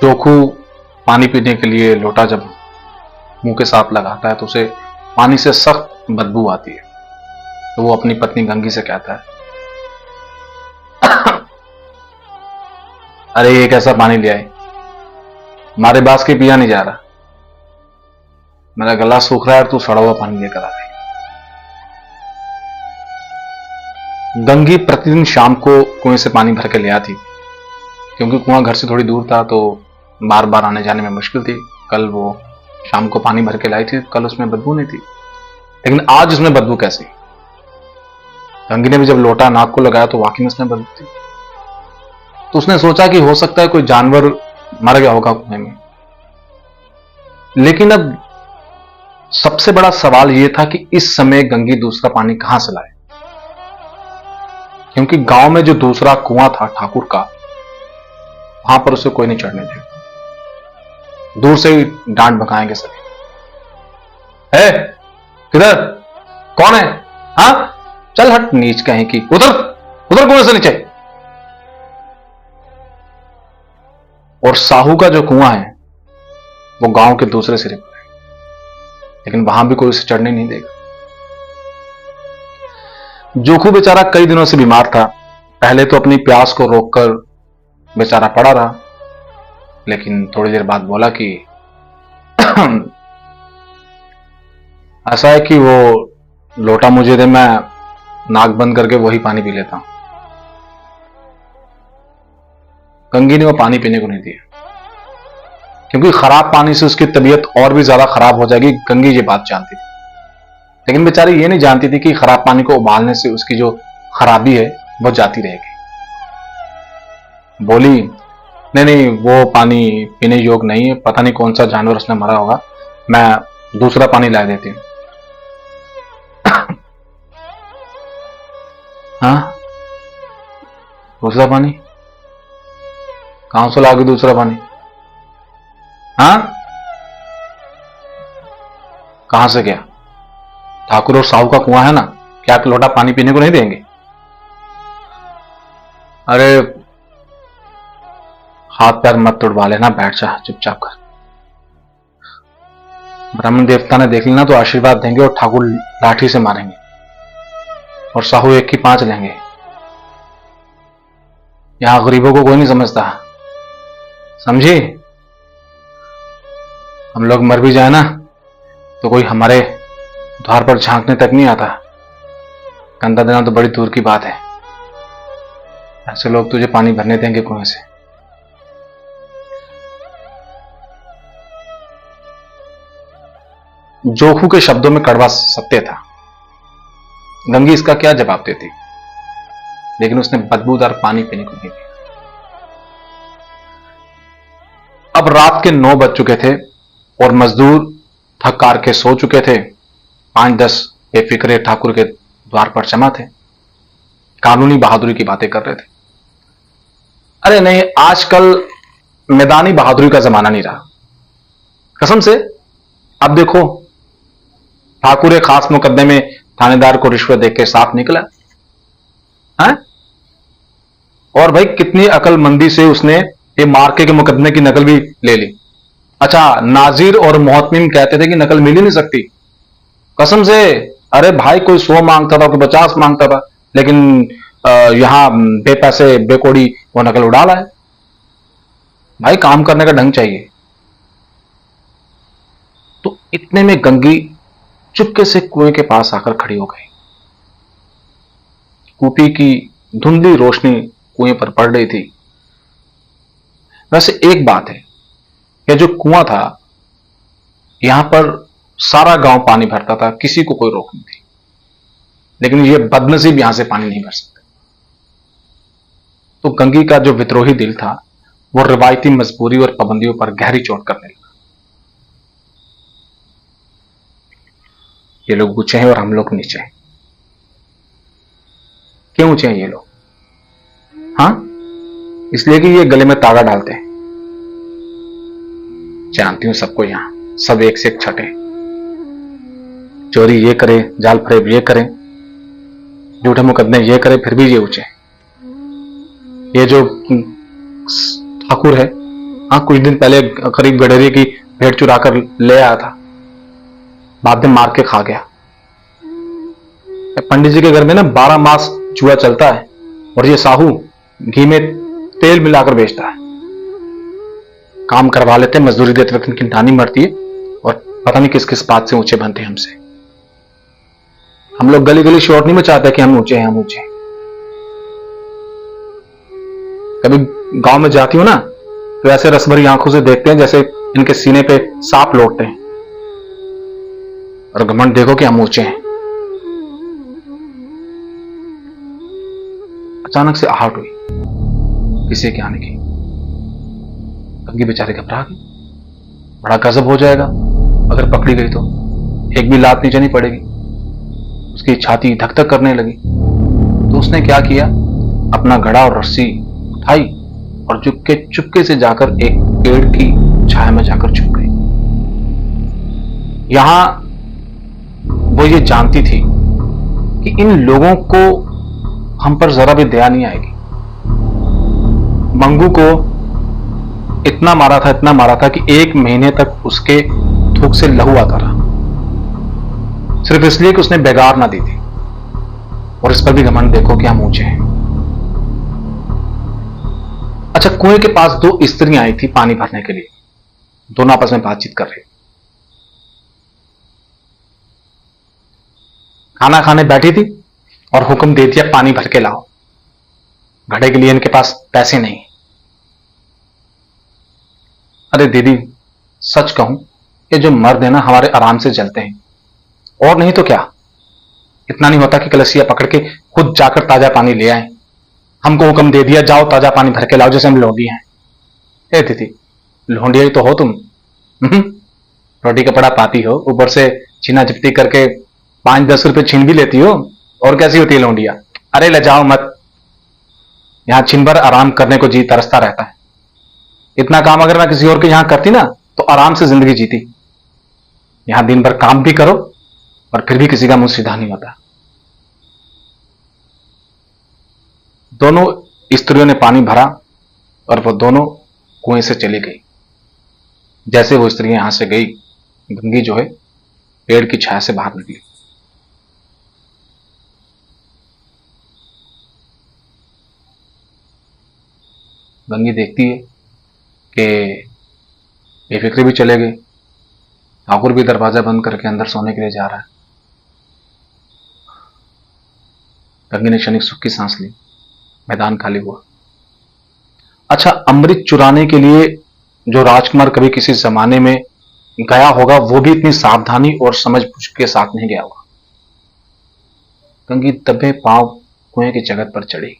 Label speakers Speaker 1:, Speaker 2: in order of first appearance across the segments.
Speaker 1: जोखू पानी पीने के लिए लोटा जब मुंह के साथ लगाता है तो उसे पानी से सख्त बदबू आती है। तो वो अपनी पत्नी गंगी से कहता है, अरे ये कैसा पानी ले आई, हमारे बास के पिया नहीं जा रहा, मेरा गला सूख रहा है, तू सड़ा हुआ पानी लेकर आ गई। गंगी प्रतिदिन शाम को कुएं से पानी भर के ले आती, क्योंकि कुआं घर से थोड़ी दूर था तो बार बार आने जाने में मुश्किल थी। कल वो शाम को पानी भर के लाई थी, कल उसमें बदबू नहीं थी, लेकिन आज उसमें बदबू कैसी। गंगी ने भी जब लोटा नाक को लगाया तो वाकई में उसमें बदबू थी। तो उसने सोचा कि हो सकता है कोई जानवर मर गया होगा कुएं में। लेकिन अब सबसे बड़ा सवाल यह था कि इस समय गंगी दूसरा पानी कहां से लाए, क्योंकि गांव में जो दूसरा कुआं था ठाकुर का, वहां पर उसे कोई नहीं चढ़ने देगा, दूर से ही डांट भगाएंगे सभी। है किधर, कौन है, हाँ चल हट नीच कहीं की, उधर उधर कुएं से नीचे। और साहू का जो कुआं है वो गांव के दूसरे सिरे पर है, लेकिन वहां भी कोई उसे चढ़ने नहीं देगा। जोखू बेचारा कई दिनों से बीमार था। पहले तो अपनी प्यास को रोककर बेचारा पड़ा रहा, लेकिन थोड़ी देर बाद बोला कि ऐसा है कि वो लोटा मुझे दे, मैं नाक बंद करके वही पानी पी लेता हूं। गंगी ने वो पानी पीने को नहीं दिया, क्योंकि खराब पानी से उसकी तबीयत और भी ज्यादा खराब हो जाएगी। गंगी ये बात जानती थी, लेकिन बेचारी ये नहीं जानती थी कि खराब पानी को उबालने से उसकी जो खराबी है वो जाती रहेगी। बोली, नहीं नहीं वो पानी पीने योग्य नहीं है, पता नहीं कौन सा जानवर उसने मरा होगा, मैं दूसरा पानी ला देती हूं। हाँ दूसरा पानी कहां से लाओगे, दूसरा पानी, हाँ कहां से गया, ठाकुर और साहू का कुआं है ना, क्या लोटा पानी पीने को नहीं देंगे। अरे हाथ पैर मत तुड़वा लेना, बैठ जा चुपचाप कर। ब्राह्मण देवता ने देख लेना तो आशीर्वाद देंगे और ठाकुर लाठी से मारेंगे और साहू एक की 5 लेंगे। यहां गरीबों को कोई नहीं समझता, समझी। हम लोग मर भी जाए ना तो कोई हमारे द्वार पर झांकने तक नहीं आता, कंधा देना तो बड़ी दूर की बात है। ऐसे लोग तुझे पानी भरने देंगे कुएं से। जोखू के शब्दों में कड़वा सत्य था। गंगी इसका क्या जवाब देती, लेकिन उसने बदबूदार पानी पीने को नहीं दिया। अब रात के 9 बज चुके थे और मजदूर थक कार के सो चुके थे। 5-10 बेफिक्रे ठाकुर के द्वार पर जमा थे, कानूनी बहादुरी की बातें कर रहे थे। अरे नहीं, आजकल मैदानी बहादुरी का जमाना नहीं रहा, कसम से। अब देखो, ठाकुर एक खास मुकदमे में थानेदार को रिश्वत देकर साफ निकला है, और भाई कितनी अकलमंदी से उसने ये मार्के के मुकदमे की नकल भी ले ली। अच्छा, नाजिर और मोहतमिम कहते थे कि नकल मिल ही नहीं सकती, कसम से। अरे भाई कोई 100 मांगता था, कोई 50 मांगता था, लेकिन यहां बेपैसे बेकोड़ी वो नकल उड़ा रहा है। भाई काम करने का ढंग चाहिए। तो इतने में गंगी चुपके से कुएं के पास आकर खड़ी हो गई। कूपी की धुंधली रोशनी कुएं पर पड़ रही थी। वैसे एक बात है, यह जो कुआं था, यहां पर सारा गांव पानी भरता था, किसी को कोई रोक नहीं थी, लेकिन यह बदनसीब यहां से पानी नहीं भर सकते। तो गंगी का जो विद्रोही दिल था वो रिवायती मजबूरी और पाबंदियों पर गहरी चोट करने लगा। ये लोग ऊंचे हैं और हम लोग नीचे हैं। क्यों ऊंचे हैं ये लोग? हाँ, इसलिए कि ये गले में तागा डालते हैं। जानती हूं सबको, यहां सब एक से एक छठे, चोरी ये करे, जाल फरेब ये करें, झूठे मुकदमे ये करे, फिर भी ये ऊंचे। ये जो ठाकुर है, हाँ, कुछ दिन पहले करीब गडरिये की भेड़ चुरा कर ले आया था, बाद में मार के खा गया। पंडित जी के घर में ना 12 मास जुआ चलता है, और ये साहू घी में तेल मिलाकर बेचता है। काम करवा लेते हैं, मजदूरी देते वक्त इनकी नानी मरती है, और पता नहीं किस किस बात से ऊंचे बनते हैं हमसे। हम लोग गली गली शोर नहीं मचाते कि हम ऊंचे हैं, हम ऊंचे हैं। कभी गांव में जाती हूं ना, तो ऐसे रस भरी आंखों से देखते हैं जैसे इनके सीने पे सांप लौटते हैं, और घमंड देखो कि हम ऊंचे हैं। अचानक से आहट हुई किसी के आने की। कंगी बेचारी घबरा गई। बड़ा गजब हो जाएगा अगर पकड़ी गई तो, एक भी लात नीचे नहीं पड़ेगी। उसकी छाती धक धक करने लगी। तो उसने क्या किया, अपना घड़ा और रस्सी उठाई और चुपके से जाकर एक पेड़ की छाया में जाकर छुप गई। यहां वो ये जानती थी कि इन लोगों को हम पर जरा भी दया नहीं आएगी। मंगू को इतना मारा था कि 1 महीने तक उसके थूक से लहू आता रहा, सिर्फ इसलिए कि उसने बेगार ना दी थी। और इस पर भी घमंड देखो कि हम ऊंचे हैं। अच्छा, कुएं के पास 2 स्त्रियां आई थी पानी भरने के लिए। दोनों आपस में बातचीत कर रही। खाना खाने बैठी थी और हुक्म दे दिया पानी भर के लाओ। घड़े के लिए इनके पास पैसे नहीं। अरे दीदी, सच कहूं, ये जो मर्द है ना, हमारे आराम से जलते हैं, और नहीं तो क्या। इतना नहीं होता कि कलसिया पकड़ के खुद जाकर ताजा पानी ले आए। हमको हुक्म दे दिया जाओ ताजा पानी भर के लाओ, जैसे हम लोंडी हैं। ए दीदी, लोंडिया तो हो तुम। रोटी कपड़ा पाती हो, ऊपर से छीना झपटी करके 5-10 रुपए छीन भी लेती हो, और कैसी होती है लोंडिया। अरे ले जाओ मत, यहां छीन भर आराम करने को जी तरसता रहता है। इतना काम अगर मैं किसी और के यहां करती ना, तो आराम से जिंदगी जीती। यहां दिन भर काम भी करो और फिर भी किसी का मुंह सीधा नहीं होता। दोनों स्त्रियों ने पानी भरा और वो दोनों कुएं से चली गई। जैसे वो स्त्रियां यहां से गई, गंगी जो है पेड़ की छाया से बाहर निकली। गंगी देखती है कि बेफिक्रे भी चले गए, ठाकुर भी दरवाजा बंद करके अंदर सोने के लिए जा रहा है। गंगी ने क्षणिक सुख की सांस ली। मैदान खाली हुआ। अच्छा, अमृत चुराने के लिए जो राजकुमार कभी किसी जमाने में गया होगा, वो भी इतनी सावधानी और समझबूझ के साथ नहीं गया होगा। गंगी दबे पांव कुएं की जगत पर चढ़ी,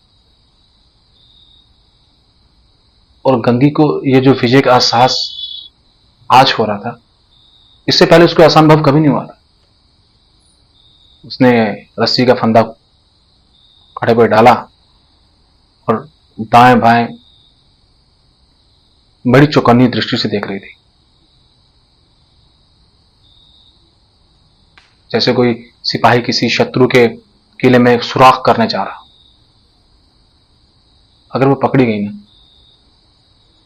Speaker 1: और गंगी को ये जो विजय का एहसास आज हो रहा था, इससे पहले उसको असंभव कभी नहीं हुआ था। उसने रस्सी का फंदा खड़े पर डाला और दाएं बाएं बड़ी चौकन्नी दृष्टि से देख रही थी, जैसे कोई सिपाही किसी शत्रु के किले में सुराख करने जा रहा। अगर वो पकड़ी गई ना,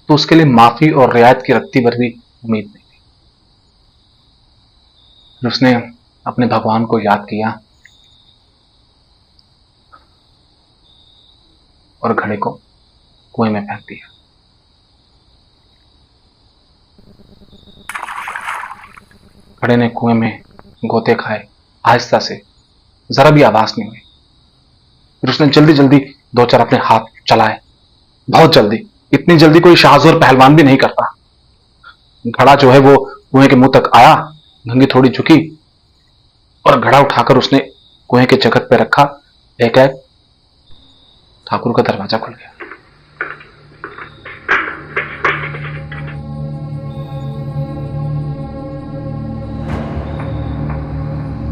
Speaker 1: तो उसके लिए माफी और रियायत की रत्ती भर भी उम्मीद नहीं थी। उसने अपने भगवान को याद किया और घड़े को कुएं में फेंक दिया। घड़े ने कुएं में गोते खाए, आहिस्ता से, जरा भी आवाज नहीं हुई। फिर उसने जल्दी जल्दी 2-4 अपने हाथ चलाए, बहुत जल्दी, इतनी जल्दी कोई शाहजोर पहलवान भी नहीं करता। घड़ा जो है वो कुएं के मुंह तक आया। गंगी थोड़ी झुकी और घड़ा उठाकर उसने कुएं के जगत पे रखा। एक ठाकुर का दरवाजा खुल गया।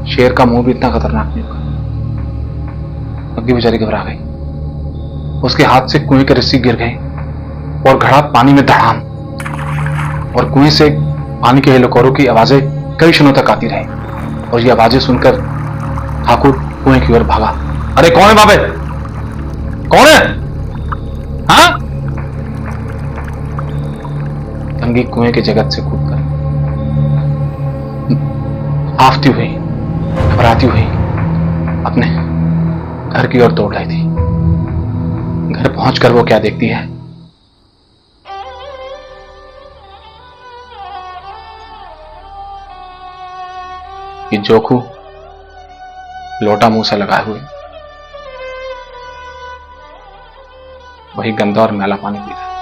Speaker 1: शेर का मुंह भी इतना खतरनाक नहीं होगा। गंगी बेचारी घबरा गई। उसके हाथ से कुएं की रस्सी गिर गई और घड़ा पानी में धड़ाम, और कुएं से पानी के हिलोकोरों की आवाजें कई क्षणों तक आती रही। और ये आवाजें सुनकर ठाकुर कुएं की ओर भागा। अरे कौन है वहां पे? कौन है? हाँ? तंगी कुएं के जगत से कूदकर हाफती हुई, घबराती हुई अपने घर की ओर दौड़ रही थी। घर पहुंचकर वो क्या देखती है? कि जोखू लोटा मुंह से लगाए हुए वही गंदा और मैला पानी पी रहा है।